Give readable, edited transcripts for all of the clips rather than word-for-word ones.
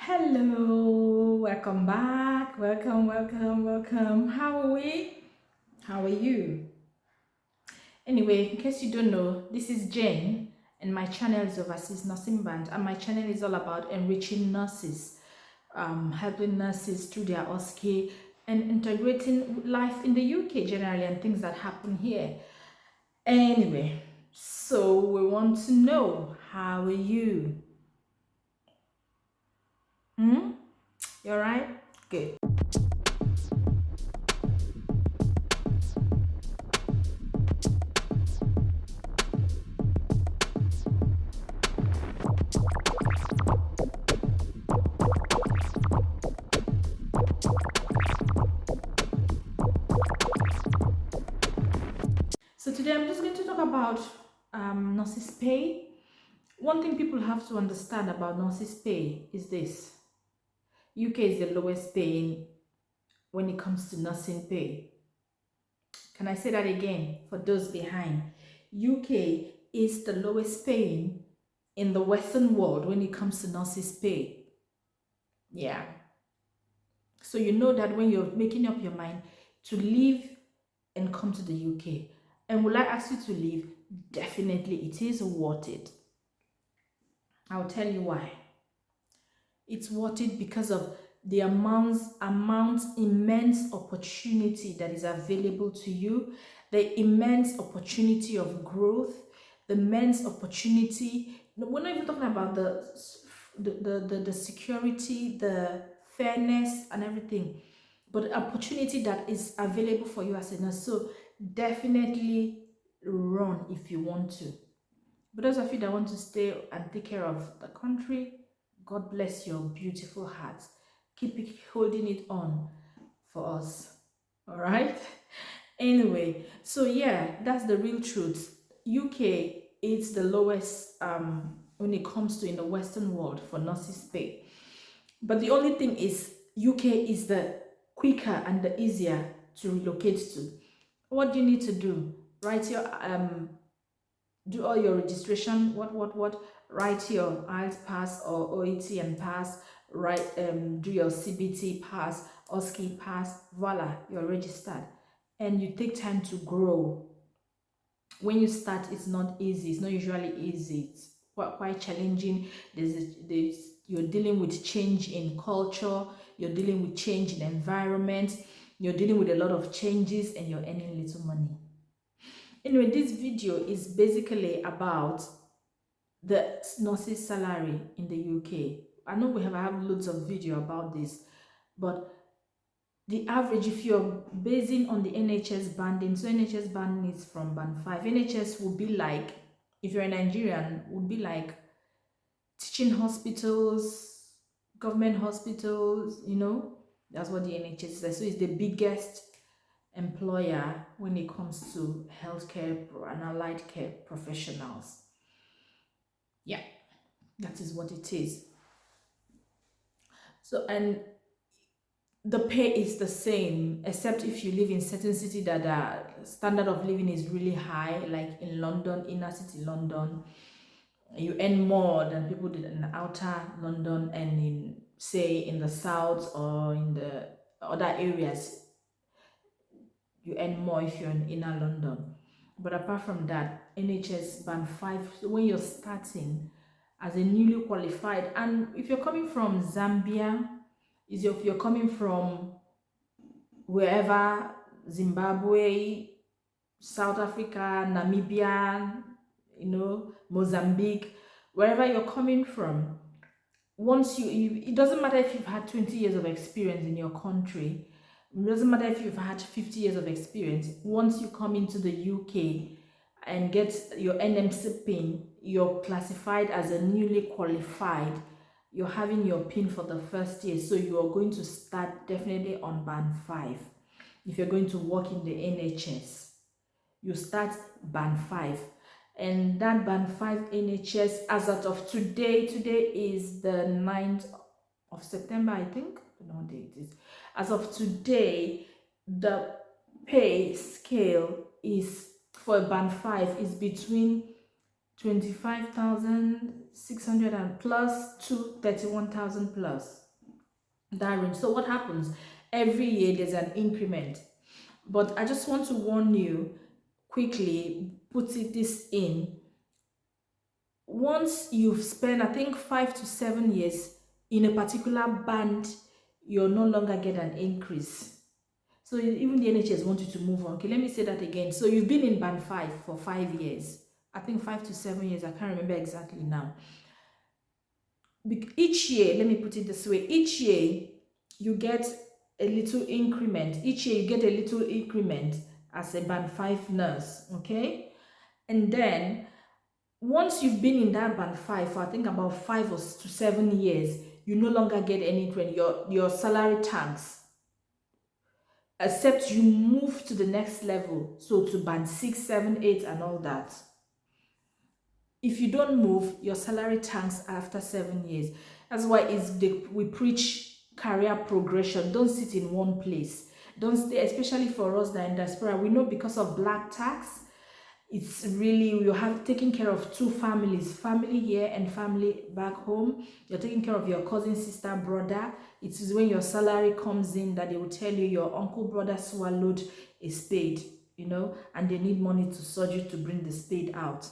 Hello, welcome back. Welcome. How are we? How are you? Anyway, in case you don't know, this is Jane, and my channel is Overseas Nursing Band, and my channel is all about enriching nurses, helping nurses through their OSCE and integrating life in the UK generally and things that happen here. Anyway, so we want to know, how are you? You alright? Good. So today I'm just going to talk about nurses' pay. One thing people have to understand about nurses' pay is this. UK is the lowest paying when it comes to nursing pay. Can I say that again for those behind? UK is the lowest paying in the Western world when it comes to nurses' pay. Yeah. So you know that when you're making up your mind to leave and come to the UK, and will I ask you to leave? Definitely, it is worth it. I'll tell you why. It's worth it because of the immense opportunity that is available to you, the immense opportunity of growth, the immense opportunity. We're not even talking about the security, the fairness and everything, but the opportunity that is available for you as a nurse. So definitely run if you want to. But those of you that want to stay and take care of the country, God bless your beautiful hearts. Keep it, holding it on for us. All right? Anyway, so yeah, that's the real truth. UK is the lowest when it comes to in the Western world for nurses' pay. But the only thing is UK is the quicker and the easier to relocate to. What do you need to do? Write your do all your registration, write your IELTS pass or OET and pass, do your CBT pass, OSCE pass, voila, you're registered. And you take time to grow. When you start, it's not easy. It's not usually easy. It's quite challenging. You're dealing with change in culture. You're dealing with change in environment. You're dealing with a lot of changes and you're earning little money. Anyway, this video is basically about the nurses' salary in the UK. I know we have loads of video about this, but the average, if you're basing on the NHS banding, so NHS banding is from band 5. NHS would be like, if you're a Nigerian, would be like teaching hospitals, government hospitals, that's what the NHS is. So it's the biggest employer when it comes to healthcare and allied care professionals. Yeah, that is what it is. So, and the pay is the same, except if you live in certain city that the standard of living is really high, like in London, inner city London, you earn more than people did in outer London, and in, say, in the south or in the other areas, you earn more if you're in inner London. But apart from that, NHS band 5, so when you're starting as a newly qualified, and if you're coming from Zambia, if you're coming from wherever, Zimbabwe, South Africa, Namibia, Mozambique, wherever you're coming from, once it doesn't matter if you've had 20 years of experience in your country, it doesn't matter if you've had 50 years of experience, once you come into the UK and get your NMC pin, you're classified as a newly qualified. You're having your pin for the first year, so you are going to start definitely on band 5. If you're going to work in the NHS, you start band 5. And that band 5 NHS, as of today is the 9th of September, I think. I don't know what day it is. As of today, the pay scale is for band 5 is between 25,600 and plus to 31,000 plus, that range. So what happens? Every year there's an increment. But I just want to warn you quickly, put this in. Once you've spent, I think, 5 to 7 years in a particular band, you'll no longer get an increase. So even the NHS want you to move on. Okay, let me say that again. So you've been in band 5 for 5 years. I think 5 to 7 years. I can't remember exactly now. Each year, let me put it this way. Each year, you get a little increment. Each year, you get a little increment as a band 5 nurse. Okay? And then once you've been in that band 5 for I think about 5 to 7 years, you no longer get any increment. Your salary tanks, except you move to the next level, so to band 6, 7, 8 and all that. If you don't move, your salary tanks after 7 years. That's why we preach career progression. Don't sit in one place. Don't stay, especially for us that are in diaspora. We know because of black tax, it's really, you have taken care of two families, family here and family back home. You're taking care of your cousin, sister, brother. It is when your salary comes in that they will tell you your uncle, brother swallowed a spade, and they need money to surgery to bring the spade out.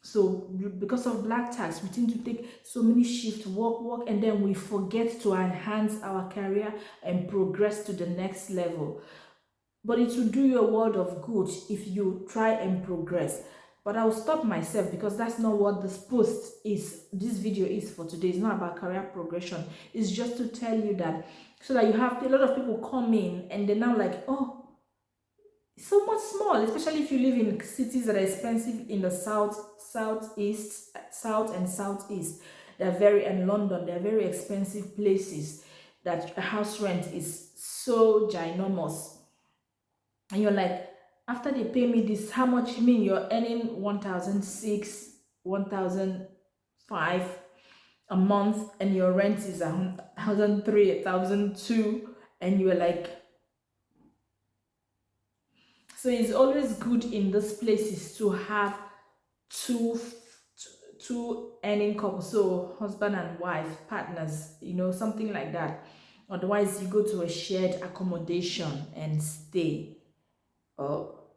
So because of black tax, we tend to take so many shifts, work, and then we forget to enhance our career and progress to the next level. But it will do you a world of good if you try and progress. But I'll stop myself because that's not what this video is for today. It's not about career progression. It's just to tell you that, so that you have a lot of people come in and they're now like, oh, it's so much small, especially if you live in cities that are expensive in the southeast, south and southeast. And London, they're very expensive places that house rent is so ginormous. And you're like, after they pay me this, how much? You mean you're earning 1,006, 1,005 a month, and your rent is 1,003, 1,002, and you're like, so it's always good in these places to have two earning couples, so husband and wife, partners, something like that. Otherwise, you go to a shared accommodation and stay.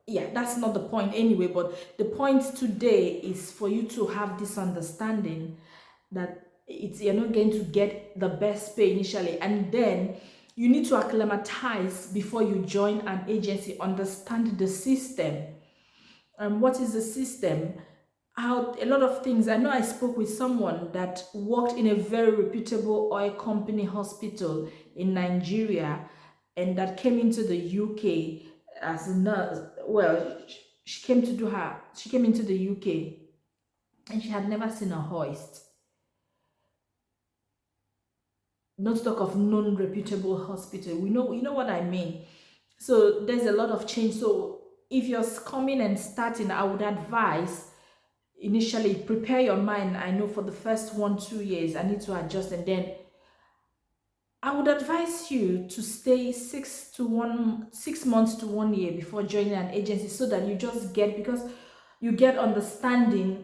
Yeah, that's not the point anyway, but the point today is for you to have this understanding that you're not going to get the best pay initially, and then you need to acclimatize before you join an agency, understand the system. What is the system? How a lot of things. I know I spoke with someone that worked in a very reputable oil company hospital in Nigeria, and that came into the UK as a nurse. Well, she came into the UK and she had never seen a hoist. Not to talk of non-reputable hospital. You know what I mean. So there's a lot of change. So if you're coming and starting, I would advise initially prepare your mind. I know for the first 1-2 years I need to adjust, and then I would advise you to stay 6 months to 1 year before joining an agency, so that you just because you get understanding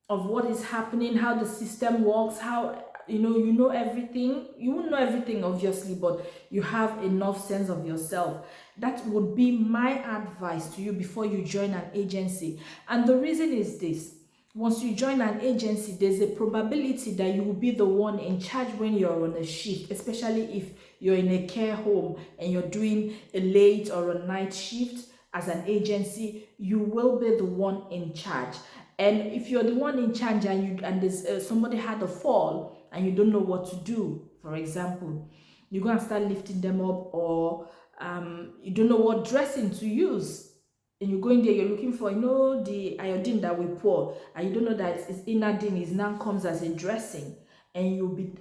of what is happening, how the system works, how you know everything. You won't know everything obviously, but you have enough sense of yourself. That would be my advice to you before you join an agency. And the reason is this: once you join an agency, there's a probability that you will be the one in charge when you're on a shift, especially if you're in a care home and you're doing a late or a night shift. As an agency, you will be the one in charge. And if you're the one in charge and there's somebody had a fall and you don't know what to do, for example, you're going to start lifting them up, or you don't know what dressing to use, and you go in there, you're looking for the iodine that we pour, and you don't know that it's inadine, it now comes as a dressing, and you'll be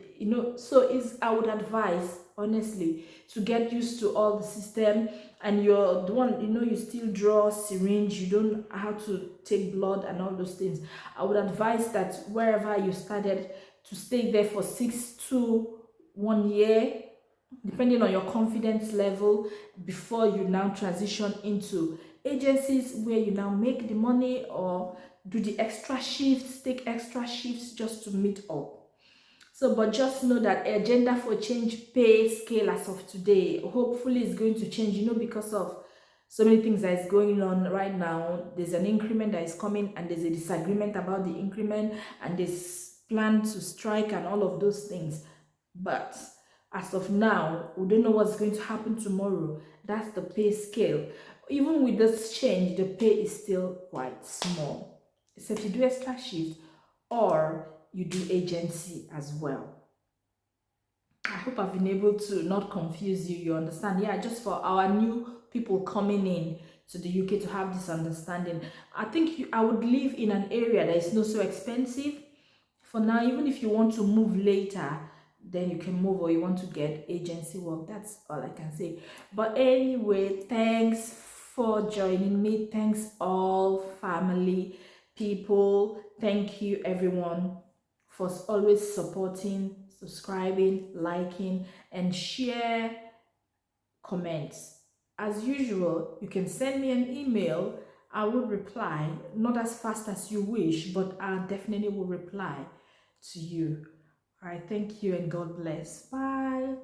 so I would advise honestly to get used to all the system. And you're the one, you still draw syringe, you don't know how to take blood and all those things. I would advise that wherever you started, to stay there for 6 to 1 year, depending on your confidence level, before you now transition into agencies where you now make the money, or do the extra shifts, take extra shifts just to meet up. So, but just know that agenda for change pay scale as of today, hopefully is going to change, because of so many things that is going on right now. There's an increment that is coming, and there's a disagreement about the increment, and there's plan to strike and all of those things. But as of now, we don't know what's going to happen tomorrow. That's the pay scale. Even with this change, the pay is still quite small, except you do extra shift or you do agency as well. I hope I've been able to not confuse you. You understand? Yeah, just for our new people coming in to the UK to have this understanding. I think I would live in an area that is not so expensive. For now, even if you want to move later, then you can move, or you want to get agency work. That's all I can say. But anyway, thanks for joining me. Thanks all family, people. Thank you everyone for always supporting, subscribing, liking, and share comments. As usual, you can send me an email. I will reply, not as fast as you wish, but I definitely will reply to you. All right, thank you and God bless. Bye.